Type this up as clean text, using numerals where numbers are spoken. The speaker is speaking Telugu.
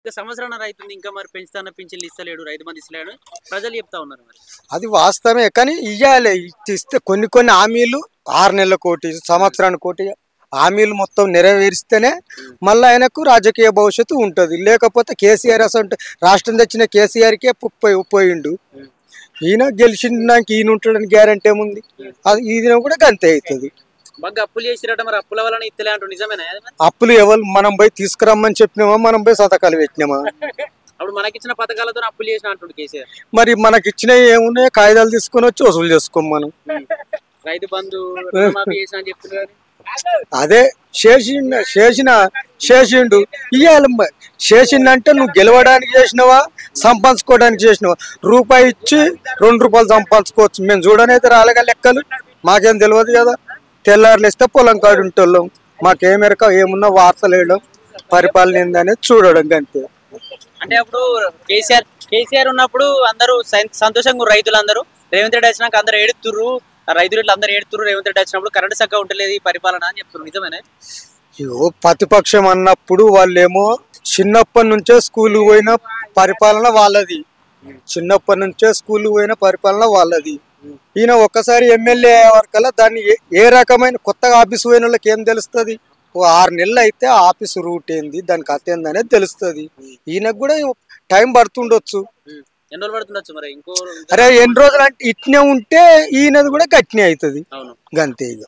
ఇంకా సంవత్సరాన్నర అవుతుంది ఇంకా మరి పెంచుతాన పింఛన్లు ఇస్తలేడు రైతు బంధు ఇస్తలేడు ప్రజలు చెప్తా ఉన్నారు మరి. అది వాస్తవమే కానీ ఇవ్వాలి, ఇస్తే కొన్ని కొన్ని హామీలు 6 నెలల కోటి సంవత్సరానికి కోటి హామీలు మొత్తం నెరవేరిస్తేనే మళ్ళీ ఆయనకు రాజకీయ భవిష్యత్తు ఉంటుంది. లేకపోతే కేసీఆర్ అసలు రాష్ట్రం తెచ్చిన కేసీఆర్కే పోయిండు. ఈయన గెలిచినాక ఈయన ఉంటాడని గ్యారంటీ ఏముంది? అది ఈయన కూడా గంతే అవుతుంది. బాగా అప్పులు చేసిరట మరి అప్పుల వల్ల ఇస్తలే అంటూ నిజమేనా? అప్పులు ఎవరు మనం పోయి తీసుకురమ్మని చెప్పినామా, మనం పోయి సంతకాలు పెట్టినామా? అప్పుడు మనకిచ్చిన పథకాలతో అప్పులు చేసిన అంటుండు కేసీఆర్. మరి మనకి ఇచ్చినవి ఏమున్నాయి? కాగితాలు తీసుకొని వచ్చి వసూలు చేసుకోం మనం. రైతు బంధు రుణమాఫీ చేసిన అని చెప్తున్నారు. అదే చేసిండు ఇవాళ చేసిండంటే నువ్వు గెలవడానికి చేసినవా సంపాదించుకోవడానికి చేసినవా? రూపాయి ఇచ్చి 2 రూపాయలు సంపాదించుకోవచ్చు. మేము చూడనైతే రాలేగా లెక్కలు, మాకేం తెలియదు కదా. తెల్లారులు ఇస్తే పొలం కాడు ఉంటోళ్ళం, మాకేమెరక ఏమున్నా వార్తలు వేయడం పరిపాలన ఏందనేది చూడడం అంతే. అంటే అప్పుడు కేసీఆర్ ఉన్నప్పుడు అందరూ సంతోషంగా రైతులందరూ, రేవంత్ రెడ్డి వచ్చినాక అందరూ ఏడుతుర్రు, రైతులు అందరూ ఏడుతుర్రు. రేవంత్ రెడ్డి వచ్చినప్పుడు కరెంట్ చక్కగా ఉంటలేదు ఈ పరిపాలన అని చెప్తున్నారు. నిజమేనా? ప్రతిపక్షం అన్నప్పుడు వాళ్ళేమో చిన్నప్పటి నుంచే స్కూల్ పోయిన పరిపాలన వాళ్ళది, చిన్నప్పటి నుంచే స్కూల్ పోయిన పరిపాలన వాళ్ళది. ఈయన ఒక్కసారి ఎమ్మెల్యే వరకల్లా దాన్ని ఏ రకమైన కొత్తగా ఆఫీసు పోయిన వాళ్ళకి ఏం తెలుస్తుంది? 6 నెలలు అయితే ఆఫీసు రూట్ ఏంది, దాని కథ ఏందనేది తెలుస్తుంది. ఈయనకు కూడా టైం పడుతుండొచ్చు. ఎన్ని రోజులు పడుతుండొచ్చు మరి? అరే ఎన్ని రోజులు అంటే ఇట్నే ఉంటే ఈయనది కూడా గట్టినే అవుతుంది. గంతే ఇక.